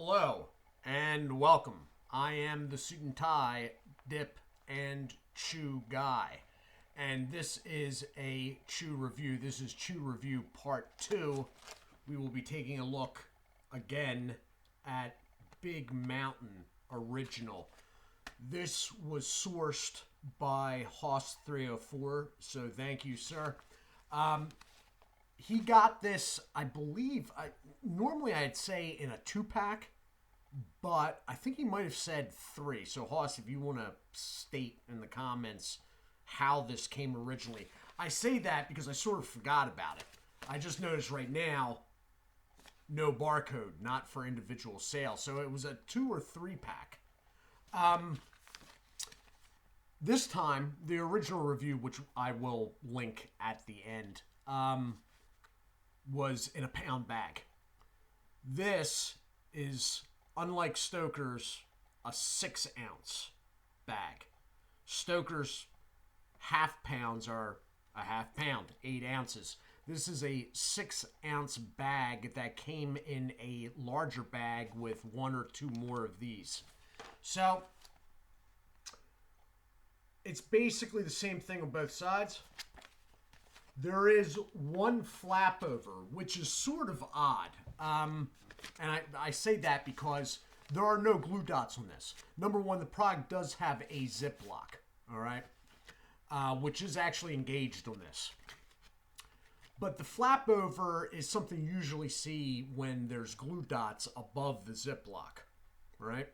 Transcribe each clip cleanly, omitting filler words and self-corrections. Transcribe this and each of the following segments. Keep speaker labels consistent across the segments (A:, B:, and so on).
A: Hello and welcome. I am the Suit&Tie Dip and Chew Guy, and this is a Chew review. This is Chew review part 2. We will be taking a look again at Big Mountain Original. This was sourced by Hoss 304, so thank you, sir. He got this, I believe, normally I'd say in a 2-pack, but I think he might have said 3. So, Hoss, if you want to state in the comments how this came originally. I say that because I sort of forgot about it. I just noticed right now, no barcode, not for individual sale. So it was a 2 or 3-pack. This time, the original review, which I will link at the end, was in a pound bag. This is, unlike Stoker's, a 6-ounce bag. Stoker's half pounds are a half pound, 8 ounces. This is a 6-ounce bag that came in a larger bag with 1 or 2 more of these. So, it's basically the same thing on both sides. There is one flap over, which is sort of odd. And I say that because there are no glue dots on this. Number one, the product does have a zip lock, all right, which is actually engaged on this. But the flap over is something you usually see when there's glue dots above the zip lock, right?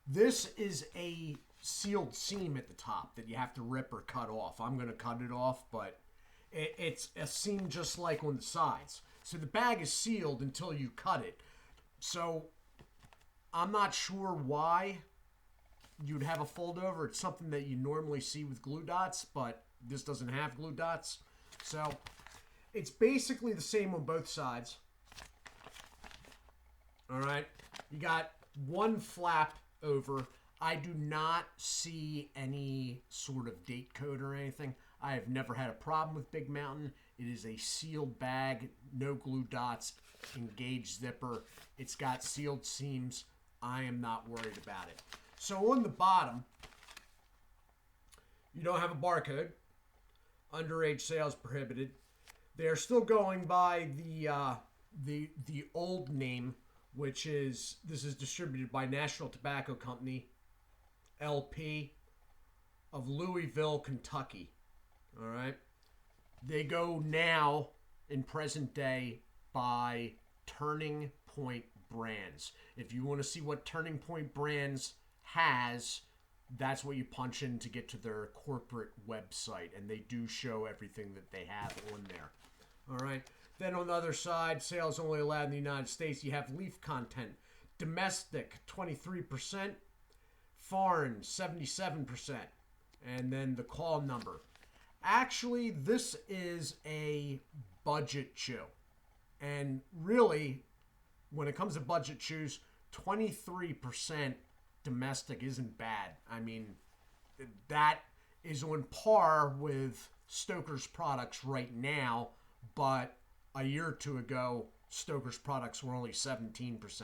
A: This is a sealed seam at the top that you have to rip or cut off. I'm going to cut it off, but it's a seam just like on the sides. So the bag is sealed until you cut it. So I'm not sure why you'd have a fold over. It's something that you normally see with glue dots, but this doesn't have glue dots. So it's basically the same on both sides. All right. You got one flap over. I do not see any sort of date code or anything. I have never had a problem with Big Mountain. It is a sealed bag, no glue dots, engaged zipper. It's got sealed seams. I am not worried about it. So on the bottom, you don't have a barcode. Underage sales prohibited. They are still going by the old name, which is, this is distributed by National Tobacco Company, LP, of Louisville, Kentucky. All right. They go now, in present day, by Turning Point Brands. If you want to see what Turning Point Brands has, that's what you punch in to get to their corporate website. And they do show everything that they have on there. All right. Then on the other side, sales only allowed in the United States. You have leaf content. Domestic, 23%. Foreign, 77%. And then the call number. Actually, this is a budget chew. And really, when it comes to budget chews, 23% domestic isn't bad. I mean, that is on par with Stoker's products right now, but a year or two ago, Stoker's products were only 17%.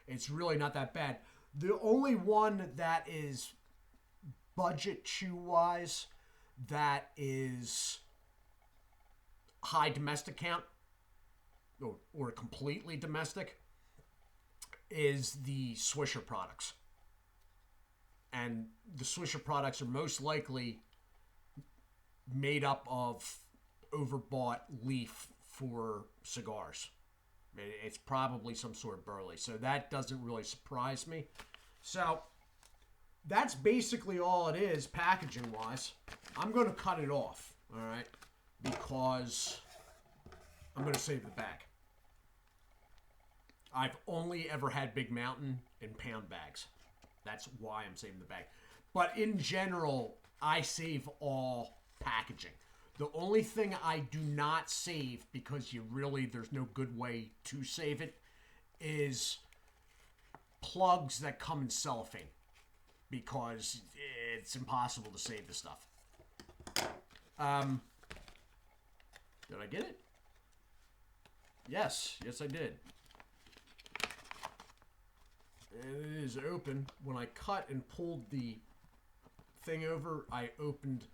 A: It's really not that bad. The only one that is budget chew-wise that is high domestic count or completely domestic is the Swisher products. And the Swisher products are most likely made up of overbought leaf for cigars. It's probably some sort of burley. So that doesn't really surprise me. So that's basically all it is packaging wise. I'm going to cut it off, all right, because I'm going to save the bag. I've only ever had Big Mountain in pound bags. That's why I'm saving the bag. But in general, I save all packaging. The only thing I do not save, because there's no good way to save it, is plugs that come in cellophane, because it's impossible to save the stuff. Did I get it? Yes I did. And it is open. When I cut and pulled the thing over, I opened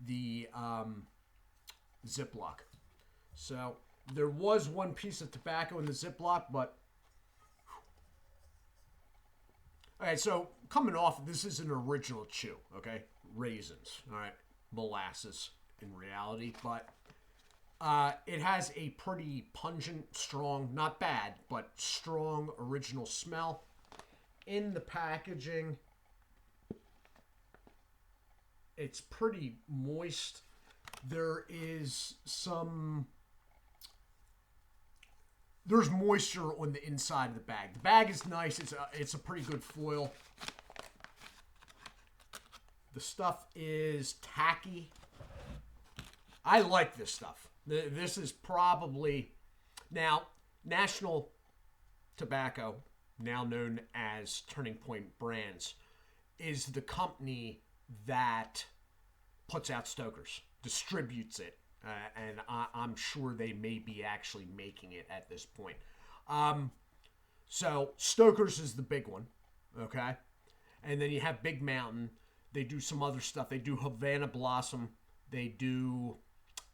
A: the Ziploc. So there was one piece of tobacco in the Ziploc, but... All right, so coming off, this is an original chew, okay? Raisins, all right? Molasses in reality, but it has a pretty pungent, strong, not bad, but strong original smell. In the packaging, it's pretty moist. There is there's moisture on the inside of the bag. The bag is nice. It's a pretty good foil. The stuff is tacky. I like this stuff. This is probably, now, National Tobacco, now known as Turning Point Brands, is the company that puts out Stoker's, distributes it, and I'm sure they may be actually making it at this point. So Stoker's is the big one, okay? And then you have Big Mountain. They do some other stuff. They do Havana Blossom. They do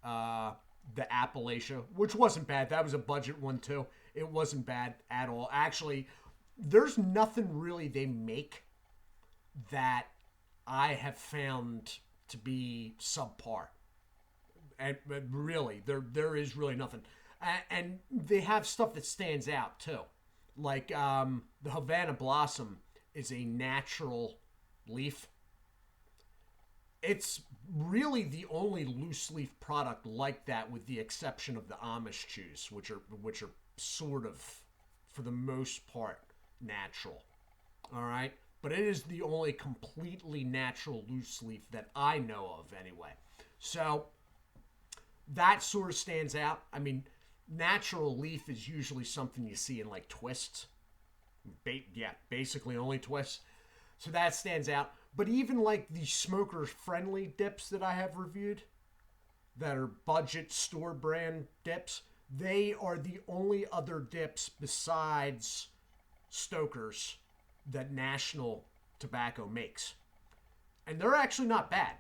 A: the Appalachia, which wasn't bad. That was a budget one too. It wasn't bad at all. Actually, there's nothing really they make that I have found to be subpar. And really, there is really nothing. And they have stuff that stands out too. Like the Havana Blossom is a natural leaf. It's really the only loose leaf product like that, with the exception of the Amish chews, which are sort of, for the most part, natural. All right? But it is the only completely natural loose leaf that I know of anyway. So that sort of stands out. I mean, natural leaf is usually something you see in like twists. Basically only twists. So that stands out. But even like the smoker-friendly dips that I have reviewed, that are budget store brand dips, they are the only other dips besides Stoker's that National Tobacco makes. And they're actually not bad.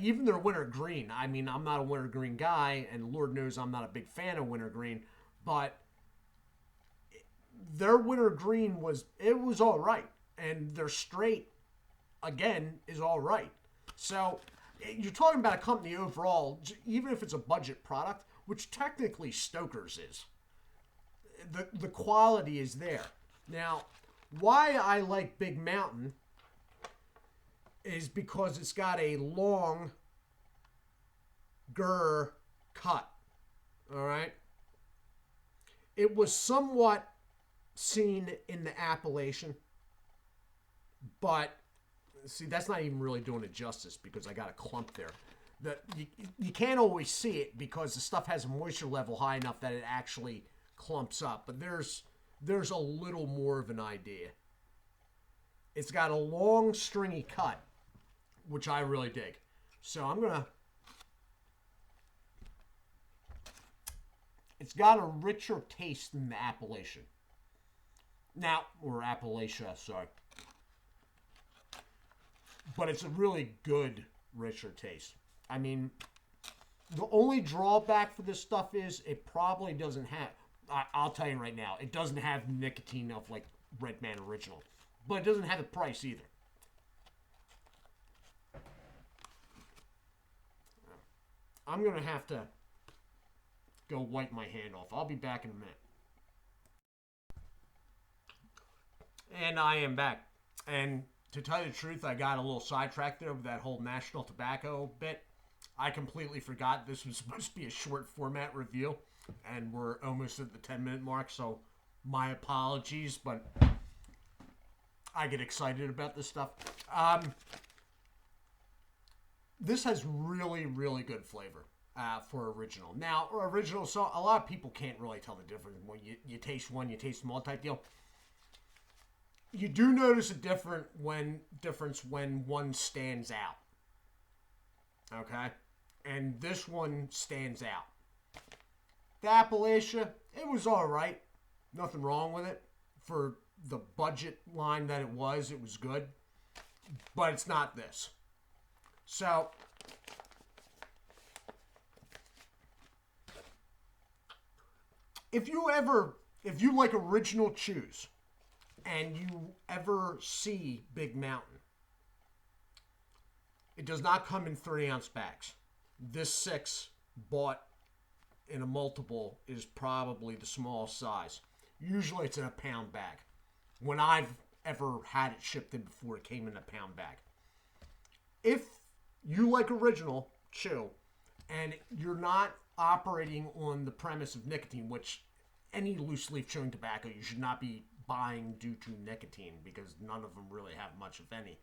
A: Even their wintergreen. I mean, I'm not a wintergreen guy, and Lord knows I'm not a big fan of wintergreen, but their wintergreen was all right. And their straight, again, is all right. So you're talking about a company overall, even if it's a budget product, which technically Stoker's is, the quality is there. Now, why I like Big Mountain is because it's got a long cut. All right? It was somewhat seen in the Appalachian, but see, that's not even really doing it justice because I got a clump there. You can't always see it because the stuff has a moisture level high enough that it actually clumps up. But there's a little more of an idea. It's got a long stringy cut, which I really dig. So it's got a richer taste than the Appalachian. Or Appalachia, sorry. But it's a really good, richer taste. I mean, the only drawback for this stuff is it probably doesn't have... I'll tell you right now, it doesn't have nicotine of, like, Red Man Original. But it doesn't have the price either. I'm going to have to go wipe my hand off. I'll be back in a minute. And I am back. And to tell you the truth, I got a little sidetracked there with that whole National Tobacco bit. I completely forgot this was supposed to be a short format review, and we're almost at the 10-minute mark, so my apologies, but I get excited about this stuff. This has really, really good flavor for original. Now, original, so a lot of people can't really tell the difference when you taste one, you taste them all type deal. You do notice a difference when one stands out. Okay? And this one stands out. The Appalachia, it was alright. Nothing wrong with it. For the budget line that it was good, but it's not this. So if you like original chews and you ever see Big Mountain, it does not come in 3-ounce bags. This 6 bought in a multiple is probably the smallest size. Usually it's in a pound bag. When I've ever had it shipped in before, it came in a pound bag. If you like original chew and you're not operating on the premise of nicotine, which any loose leaf chewing tobacco you should not be buying due to nicotine, because none of them really have much, if any.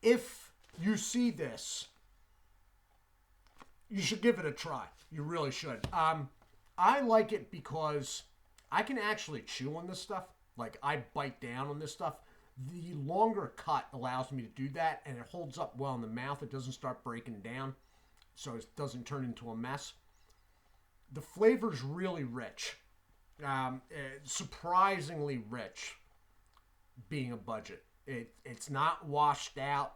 A: If you see this, you should give it a try. You really should. I like it because I can actually chew on this stuff. Like, I bite down on this stuff. The longer cut allows me to do that, and it holds up well in the mouth. It doesn't start breaking down, so it doesn't turn into a mess. The flavor's really rich. Surprisingly rich, being a budget. It's not washed out.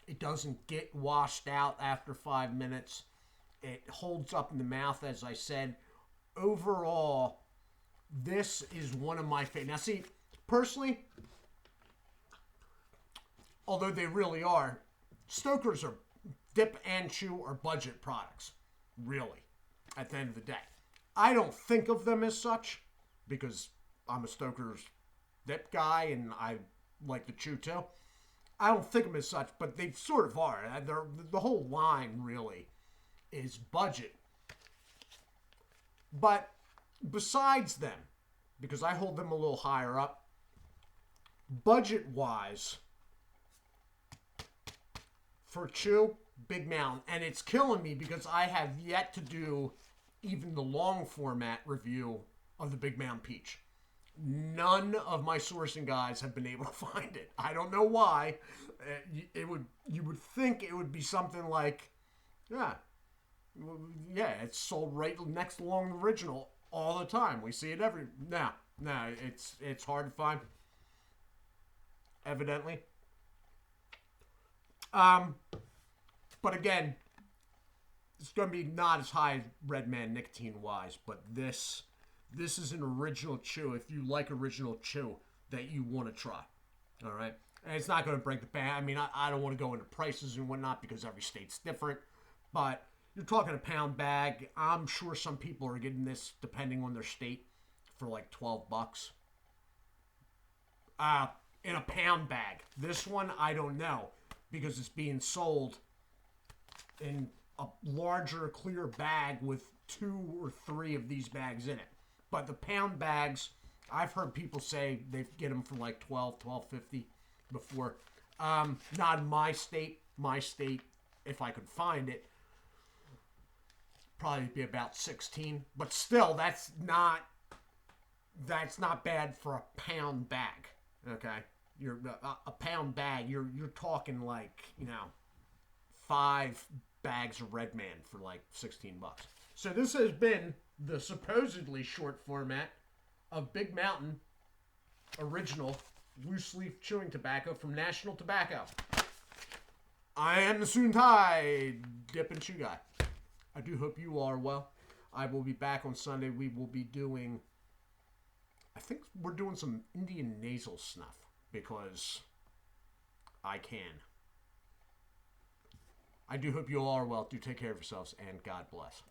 A: It doesn't get washed out after 5 minutes. It holds up in the mouth, as I said. Overall, this is one of my favorites. Now, see, personally, although they really are, Stoker's are Dip and Chew are budget products, really, at the end of the day. I don't think of them as such because I'm a Stoker's Dip guy and I like the Chew too. I don't think of them as such, but they sort of are. The whole line really is budget. But besides them, because I hold them a little higher up, budget-wise, for Chew, Big Mountain, and it's killing me because I have yet to do even the long format review of the Big Mountain Peach. None of my sourcing guys have been able to find it. I don't know why. You would think it would be something like, it's sold right next along the original all the time. We see it no, it's hard to find, evidently. But again, it's going to be not as high as Redman nicotine-wise, but this is an original chew, if you like original chew, that you want to try. All right? And it's not going to break the bank. I mean, I don't want to go into prices and whatnot because every state's different, but you're talking a pound bag. I'm sure some people are getting this, depending on their state, for like $12. In a pound bag. This one, I don't know, because it's being sold in a larger, clear bag with 2 or 3 of these bags in it. But the pound bags, I've heard people say they get them for like $12.50 before. Not in my state. My state, if I could find it, probably be about 16. But still, that's not bad for a pound bag. Okay, you're a pound bag. You're talking like 5 bags of Red Man for like $16. So this has been the supposedly short format of Big Mountain original loose leaf chewing tobacco from National Tobacco. I am the Suit&Tie Dip&ChewGuy. I do hope you are well. I will be back on Sunday. We will be doing, I think we're doing some Indian nasal snuff because I can. I do hope you all are well. Do take care of yourselves and God bless.